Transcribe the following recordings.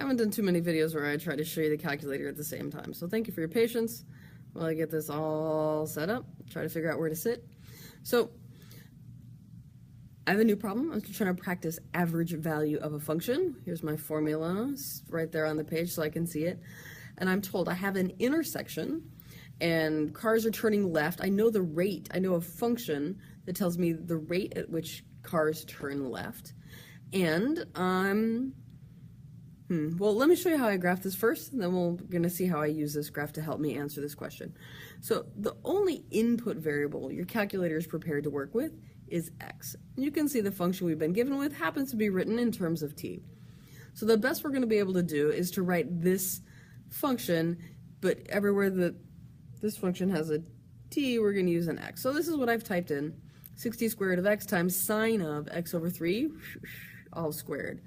haven't done too many videos where I try to show you the calculator at the same time. So thank you for your patience while I get this all set up, try to figure out where to sit. So I have a new problem. I'm trying to practice average value of a function. Here's my formula right there on the page so I can see it. And I'm told I have an intersection and cars are turning left. I know the rate, I know a function that tells me the rate at which cars turn left. And well, let me show you how I graph this first, and then we're going to see how I use this graph to help me answer this question. So the only input variable your calculator is prepared to work with is x. And you can see the function we've been given with happens to be written in terms of t. So the best we're going to be able to do is to write this function, but everywhere that this function has a t, we're going to use an x. So this is what I've typed in. 60 squared of x times sine of x over 3, all squared.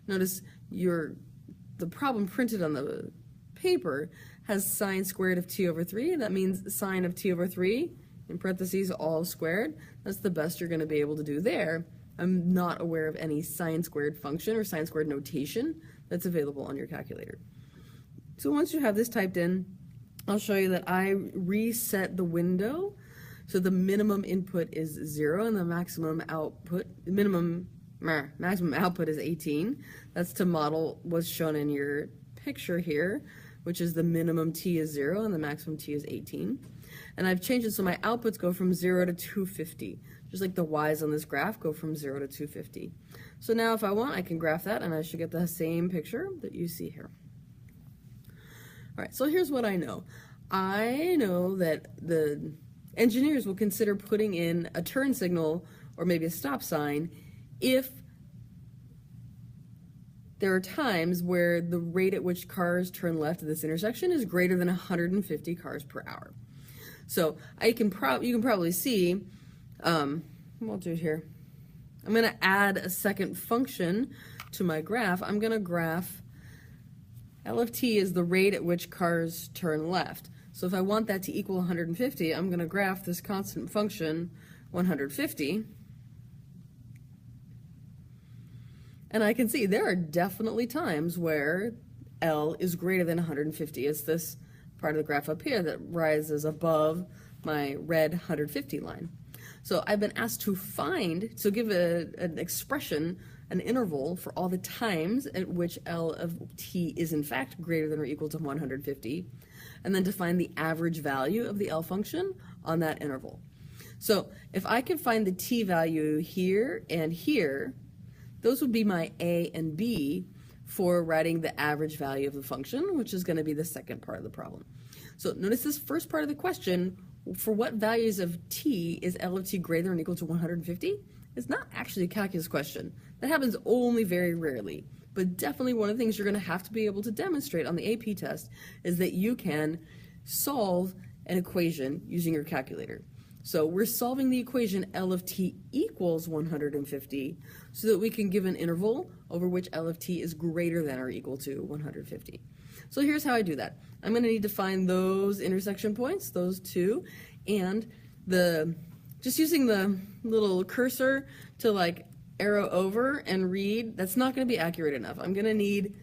Notice the problem printed on the paper has sine squared of t over 3. That means sine of t over 3, in parentheses, all squared. That's the best you're going to be able to do there. I'm not aware of any sine squared function or sine squared notation that's available on your calculator. So once you have this typed in, I'll show you that I reset the window. So the minimum input is 0 and the maximum output, maximum output is 18. That's to model what's shown in your picture here, which is the minimum t is 0 and the maximum t is 18. And I've changed it so my outputs go from 0 to 250. Just like the y's on this graph go from 0 to 250. So now if I want, I can graph that and I should get the same picture that you see here. All right, so here's what I know. I know that the engineers will consider putting in a turn signal or maybe a stop sign if there are times where the rate at which cars turn left at this intersection is greater than 150 cars per hour. So you can probably see, I'll do it here. I'm going to add a second function to my graph. I'm going to graph L of t is the rate at which cars turn left. So if I want that to equal 150, I'm going to graph this constant function 150. And I can see there are definitely times where L is greater than 150. It's this part of the graph up here that rises above my red 150 line. So I've been asked to give an expression, an interval for all the times at which L of t is in fact greater than or equal to 150, and then to find the average value of the L function on that interval. So if I can find the t value here and here, those would be my A and B for writing the average value of the function, which is going to be the second part of the problem. So notice this first part of the question, for what values of t is L of t greater than or equal to 150? It's not actually a calculus question. That happens only very rarely. But definitely one of the things you're going to have to be able to demonstrate on the AP test is that you can solve an equation using your calculator. So we're solving the equation L of t equals 150 so that we can give an interval over which L of t is greater than or equal to 150. So here's how I do that. I'm going to need to find those intersection points, those two, and just using the little cursor to like arrow over and read, that's not going to be accurate enough. I'm going to need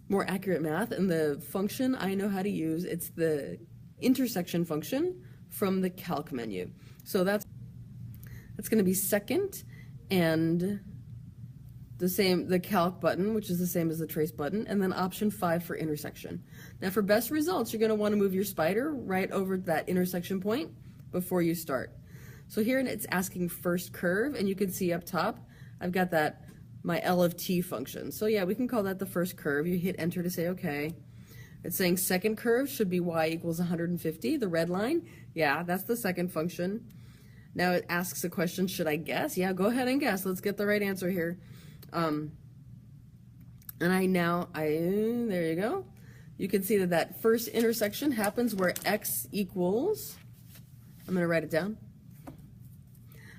more accurate math, and the function I know how to use, it's the intersection function from the calc menu. So that's going to be second and the calc button, which is the same as the trace button, and then option 5 for intersection. Now for best results, you're going to want to move your spider right over that intersection point before you start. So here it's asking first curve, and you can see up top I've got my L of t function. So yeah, we can call that the first curve. You hit enter to say okay. It's saying second curve should be y equals 150, the red line. Yeah, that's the second function. Now it asks a question, should I guess? Yeah, go ahead and guess. Let's get the right answer here. And there you go. You can see that first intersection happens where x equals, I'm going to write it down,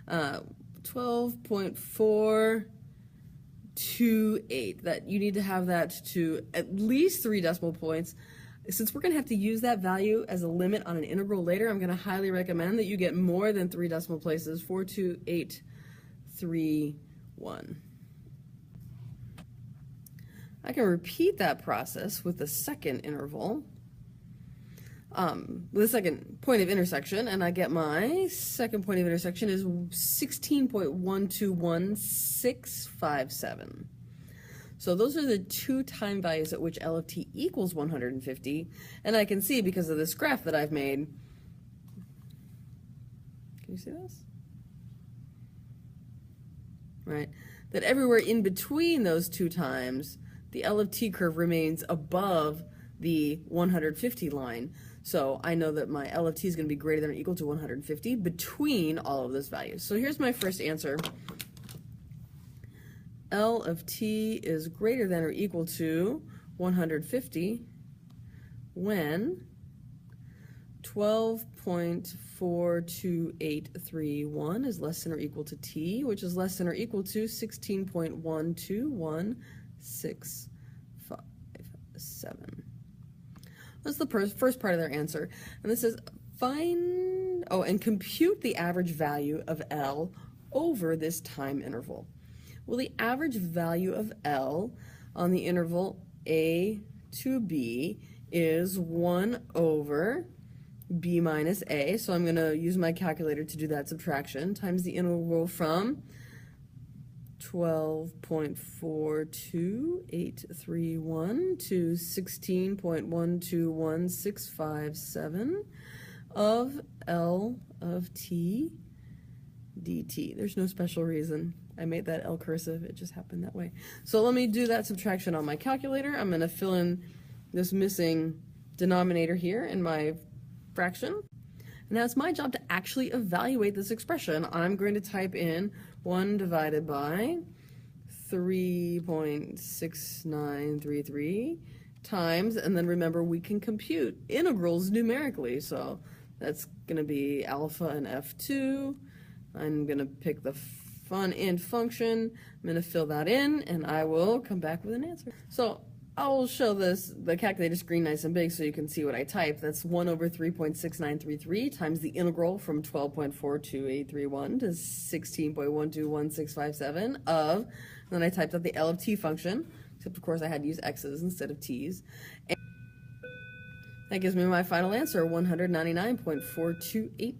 12.428. That you need to have that to at least 3 decimal points. Since we're going to have to use that value as a limit on an integral later, I'm going to highly recommend that you get more than 3 decimal places, 42831. I can repeat that process with the second interval, with the second point of intersection, and I get my second point of intersection is 16.121657. So those are the two time values at which L of t equals 150, and I can see because of this graph that I've made. Can you see this? Right? That everywhere in between those two times, the L of t curve remains above the 150 line. So I know that my L of t is going to be greater than or equal to 150 between all of those values. So here's my first answer. L of t is greater than or equal to 150 when 12.42831 is less than or equal to t, which is less than or equal to 16.121657. That's the first part of their answer. And this is find, and compute the average value of L over this time interval. Well, the average value of L on the interval A to B is 1 over B minus A. So I'm going to use my calculator to do that subtraction, times the interval from 12.42831 to 16.121657 of L of t dt. There's no special reason. I made that L cursive, it just happened that way. So let me do that subtraction on my calculator. I'm going to fill in this missing denominator here in my fraction. And now it's my job to actually evaluate this expression. I'm going to type in 1 divided by 3.6933 times, and then remember we can compute integrals numerically. So that's going to be alpha and f2. I'm going to pick the fun int function. I'm going to fill that in, and I will come back with an answer. So I will show the calculator screen nice and big so you can see what I typed. That's 1 over 3.6933 times the integral from 12.42831 to 16.121657 of, and then I typed out the L of t function, except of course I had to use x's instead of t's. And that gives me my final answer, 199.428.